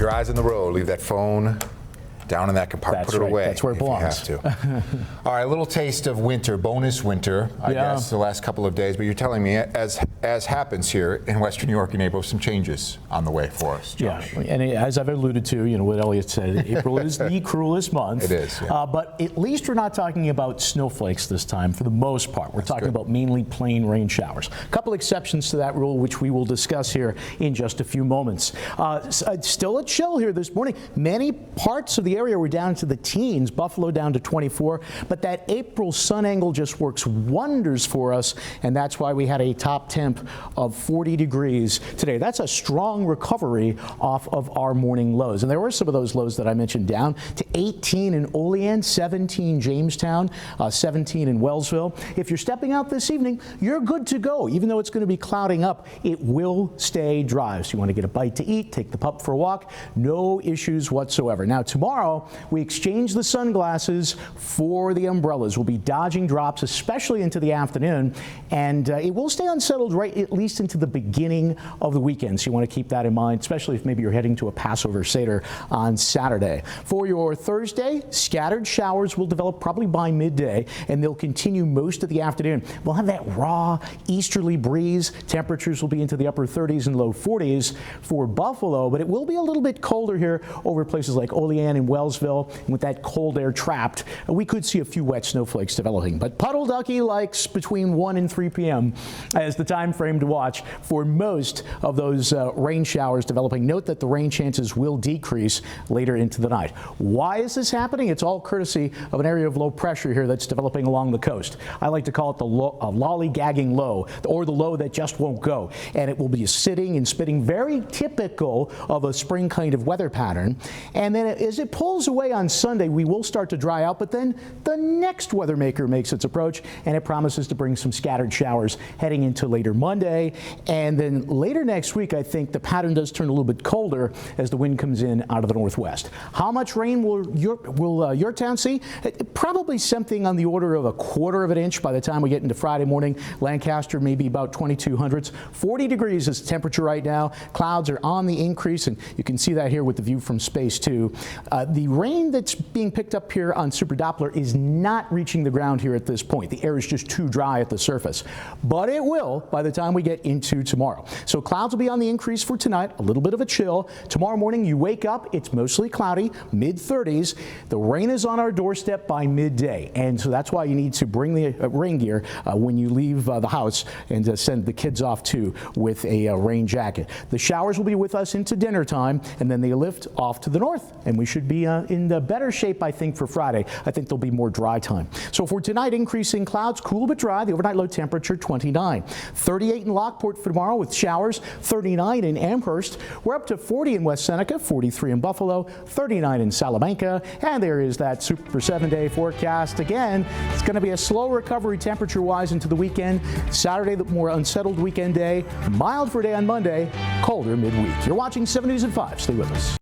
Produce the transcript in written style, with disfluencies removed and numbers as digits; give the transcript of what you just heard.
your eyes on the road. Leave that phone down in that compartment. That's Put it right. away. That's where it belongs. If you have to. All right, a little taste of winter, bonus winter, I guess, the last couple of days. But you're telling me, as happens here in Western New York and April, some changes on the way for us, Josh. Yeah, and as I've alluded to, what Elliot said, April is the cruelest month. It is, yeah. But at least we're not talking about snowflakes this time for the most part. We're talking about mainly plain rain showers. A couple exceptions to that rule, which we will discuss here in just a few moments. Still a chill here this morning. Many parts of the area were down to the teens, Buffalo down to 24, but that April sun angle just works wonders for us, and that's why we had a top temp of 40 degrees today. That's a strong recovery off of our morning lows, and there were some of those lows that I mentioned down to 18 in Olean, 17 Jamestown, 17 in Wellsville. If you're stepping out this evening, you're good to go. Even though it's going to be clouding up, it will stay dry. So you want to get a bite to eat, take the pup for a walk, no issues whatsoever. Now tomorrow, we exchange the sunglasses for the umbrellas. We'll be dodging drops, especially into the afternoon, and it will stay unsettled right at least into the beginning of the weekend. So you want to keep that in mind, especially if maybe you're heading to a Passover Seder on Saturday. For your Thursday, scattered showers will develop probably by midday, and they'll continue most of the afternoon. We'll have that raw easterly breeze. Temperatures will be into the upper 30s and low 40s for Buffalo, but it will be a little bit colder here over places like Olean and Wellsville. And with that cold air trapped, we could see a few wet snowflakes developing. But Puddle Ducky likes between 1 and 3 p.m. as the time frame to watch for most of those rain showers developing. Note that the rain chances will decrease later into the night. Why is this happening? It's all courtesy of an area of low pressure here that's developing along the coast. I like to call it the lollygagging low, or the low that just won't go. And it will be sitting and spitting, very typical of a spring kind of weather pattern. And then as it pulls away on Sunday, we will start to dry out, but then the next weather maker makes its approach, and it promises to bring some scattered showers heading into later Monday. And then later next week, I think the pattern does turn a little bit colder as the wind comes in out of the northwest. How much rain will your town see? Probably something on the order of 1/4 of an inch by the time we get into Friday morning. Lancaster, maybe about 2200s. 40 degrees is the temperature right now. Clouds are on the increase, and you can see that here with the view from space too. The rain that's being picked up here on Super Doppler is not reaching the ground here at this point. The air is just too dry at the surface, but it will by the time we get into tomorrow. So clouds will be on the increase for tonight, a little bit of a chill. Tomorrow morning you wake up, it's mostly cloudy, mid-30s. The rain is on our doorstep by midday, and so that's why you need to bring the rain gear when you leave the house, and send the kids off too with a rain jacket. The showers will be with us into dinner time, and then they lift off to the north, and we should be in the better shape, I think, for Friday. I think there'll be more dry time. So for tonight, increasing clouds, cool but dry. The overnight low temperature 29. 38 in Lockport for tomorrow with showers. 39 in Amherst. We're up to 40 in West Seneca, 43 in Buffalo, 39 in Salamanca, and there is that Super 7-day forecast. Again, it's going to be a slow recovery temperature-wise into the weekend. Saturday, the more unsettled weekend day. Mild for a day on Monday, colder midweek. You're watching 7 News at 5. Stay with us.